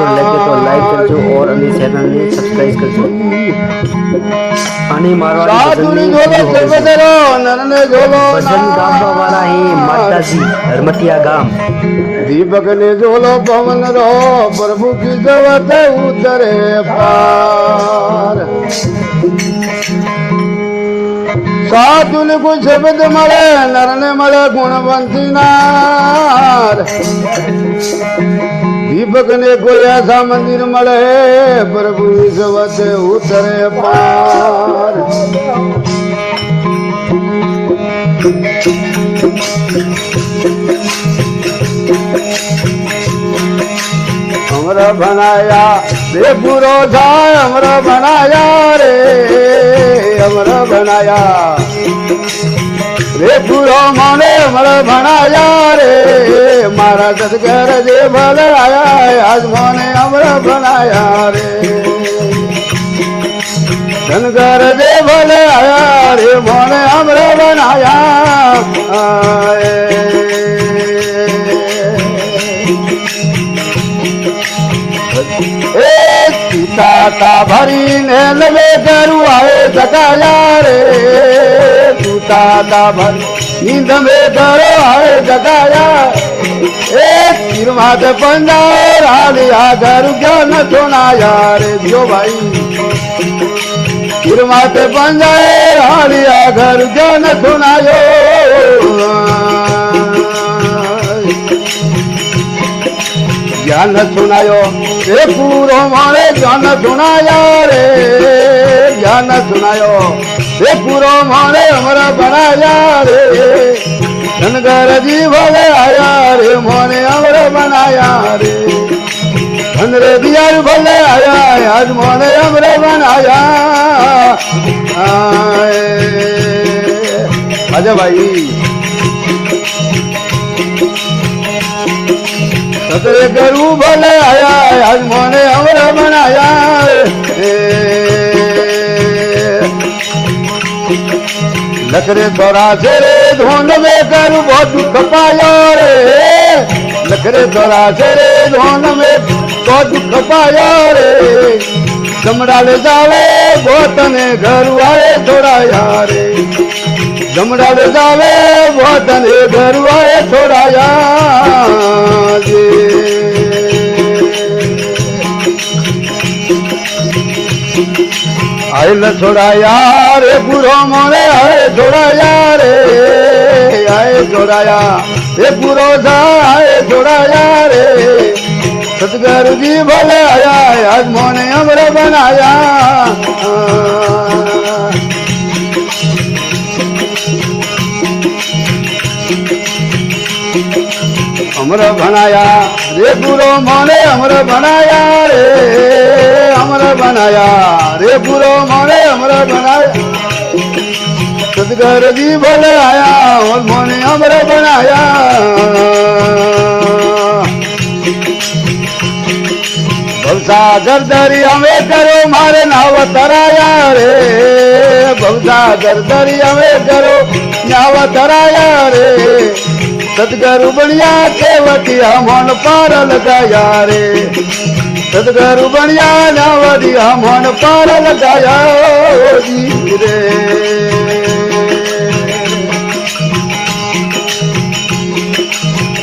तो लगे तो लाइक करजो और अमी चैनल ने सब्सक्राइब करजो। आणि मारवाड़ी भजन गावा वाला ही माताजी हरमतिया गाम। दीपक ने झोलो पवन रो प्रभु की जवत उतरे पार। साधु ने कुछ शब्द मले नर ने मले गुणवंती नार। दीपक ने कोई ऐसा मंदिर मले प्रभु की जवत उतरे पार। हमरा बनाया रे बुरो था हमरा बनाया रे हमरा बनाया रे बुरो माने हमरा बनाया रे मारा सदगर जे भल आया आज माने हमरा बनाया रे धनगर जे भल आया रे माने हमरा बनाया ताता भरी ने लवे करू आए जगाया रे तू ताता भरी नींद में करो आए जगाया किरमा से पंजाब रालिया घर ज्ञान सुनाया रे दियो भाई किरमा से पंजाब रालिया घर ज्ञान सुनायो ज्ञान सुनायो रे पूरो मारे ज्ञान सुनाया रे ज्ञान सुनायो रे पूरो मारे हमरा बनाया रे धनगर जी भले आया रे मोने हमरा बनाया रे धन रे दिया भले आया आज मोने हमरा बनाया आजा भाई सतरे करू भले आया आज मोने हमरा बनाया लकरे तोरा से रे धोन में करू बहुत दुख पाया रे लकरे तोरा से रे धोन में बहुत दुख पाया रे जमड़ा ले जावे बहुत ने घर आए थोड़ा यारे जमड़ा ले जावे बहुत ने घर आए थोड़ा यार आए न थोड़ा यार बुरो मोरे आए थोड़ा यार आए थोड़ा यार बुरो सा आए थोड़ा यार सतगुरु जी भले आया आज मोने हमरे बनाया हमरा बनाया रे बुरो मोने हमरा बनाया रे हमरा बनाया रे बुरो मोने हमरा बनाया सतगुरु जी भले आया और मोने हमरा बनाया भवसागर दरिया में करो मारे नाव तराया रे भवसागर दरिया में करो नाव तराया रे सतगुरु बनिया केवटिया मन पार लगाया रे सतगुरु बनिया नावडिया मन पार लगाया जी रे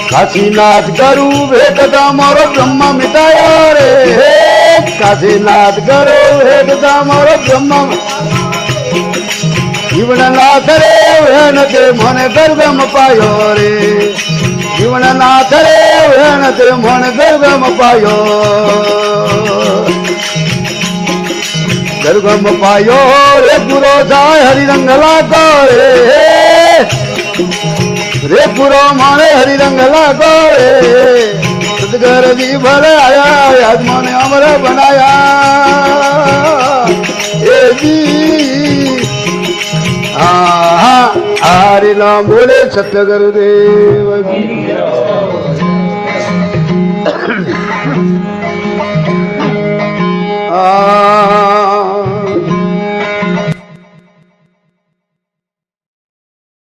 काशीनाथ करू भेददा मोरो ब्रह्म मिटाया रे काशीनाथ करू भेददा मोरो ब्रह्म जीवन नाथ रे वेण ते मन दुर्गम पायो रे जीवन नाथ रे वेण ते मन दुर्गम पायो दुर्गम पायो रे पुरो जाय हरि रंग लागो रे पुरो माने हरि रंग लागो रे सतगुरु जी भले आया आज मोने हमरा बनाया ए जी हरि नाम बोले सतगुरु देव की